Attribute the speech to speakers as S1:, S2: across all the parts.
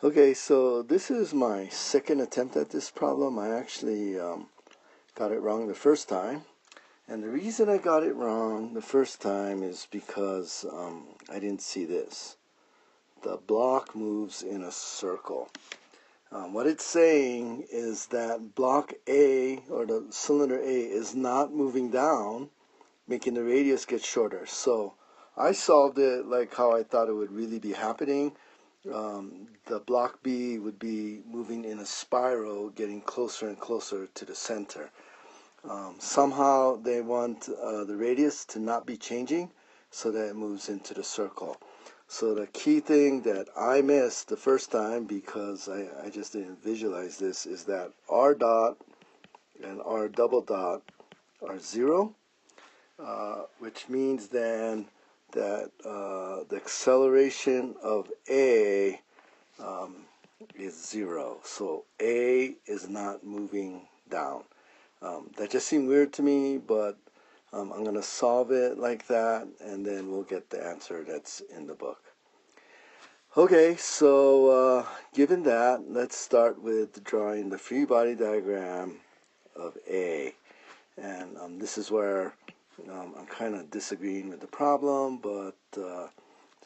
S1: Okay, so this is my second attempt at this problem. I actually got it wrong the first time. And the reason I got it wrong the first time is because I didn't see this. The block moves in a circle. What it's saying is that block A, or the cylinder A, is not moving down, making the radius get shorter. So I solved it like how I thought it would really be happening. The block B would be moving in a spiral, getting closer and closer to the center. Somehow they want the radius to not be changing so that it moves into the circle. So the key thing that I missed the first time, because I just didn't visualize this, is that R dot and R double dot are 0, which means then that the acceleration of A is 0. So A is not moving down. That just seemed weird to me, but I'm going to solve it like that, and then we'll get the answer that's in the book. Okay, so given that, let's start with drawing the free body diagram of A. And this is where I'm kind of disagreeing with the problem, but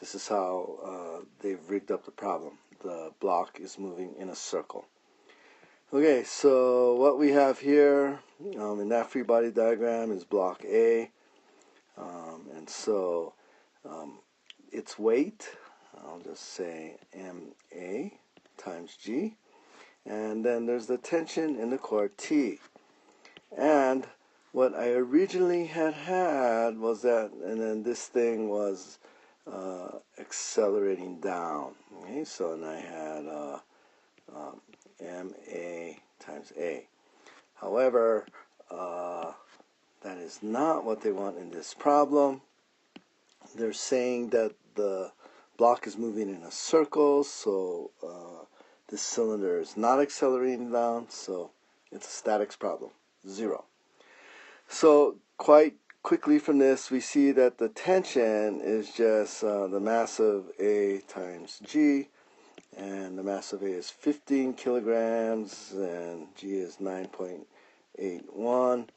S1: this is how they've rigged up the problem. The block is moving in a circle. Okay, so what we have here in that free body diagram is block A. And so its weight, I'll just say MA times G. And then there's the tension in the core T. And what I originally had was that, and then this thing was accelerating down. Okay, so and I had MA times A. However, that is not what they want in this problem. They're saying that the block is moving in a circle, so this cylinder is not accelerating down, so it's a statics problem, 0. So quite quickly from this, we see that the tension is just the mass of A times G, and the mass of A is 15 kilograms, and G is 9.81.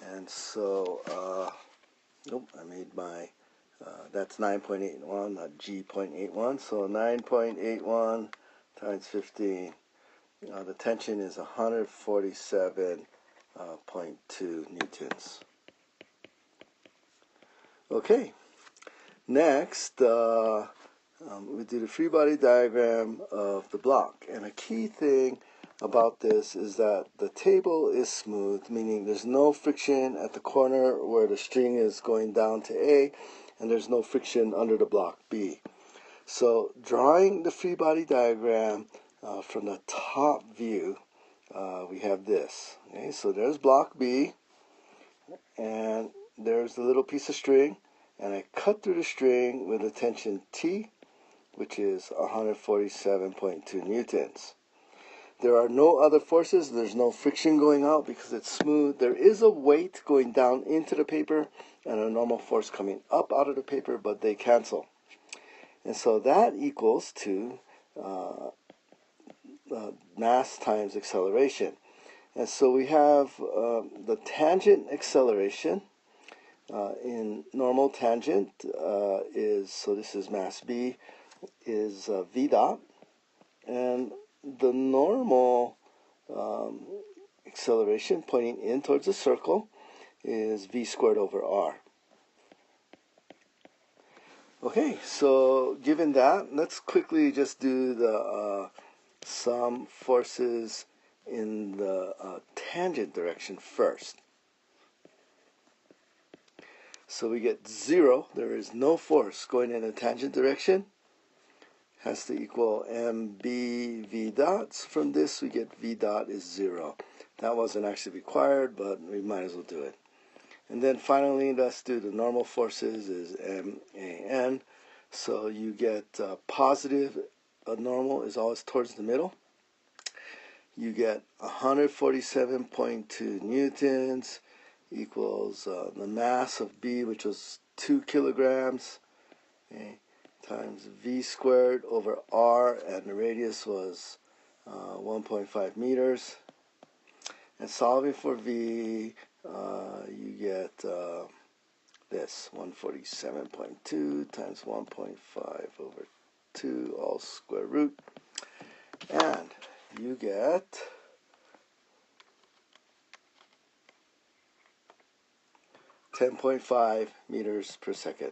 S1: And so, I made my, that's 9.81, not G.81. So 9.81 times 15. The tension is 147.2 newtons. Okay, next, we do the free body diagram of the block. And a key thing about this is that the table is smooth, meaning there's no friction at the corner where the string is going down to A, and there's no friction under the block B. So drawing the free body diagram from the top view, we have this. Okay, so there's block B, and there's the little piece of string, and I cut through the string with a tension T, which is 147.2 newtons. There are no other forces. There's no friction going out because it's smooth. There is a weight going down into the paper and a normal force coming up out of the paper, but they cancel. And so that equals to mass times acceleration. And so we have the tangent acceleration in normal tangent is, so this is mass B, is v dot, and the normal acceleration pointing in towards the circle is v squared over r. Okay, so given that, let's quickly just do the some forces in the tangent direction first. So we get 0. There is no force going in a tangent direction. Has to equal mb v dots. From this we get v dot is 0. That wasn't actually required, but we might as well do it. And then finally, let's do the normal forces is man. So you get positive normal is always towards the middle. You get 147.2 newtons equals the mass of B, which was 2 kilograms, okay, times v squared over r, and the radius was 1.5 meters. And solving for v, you get this 147.2 times 1.5 over 2 all square root, and you get 10.5 meters per second.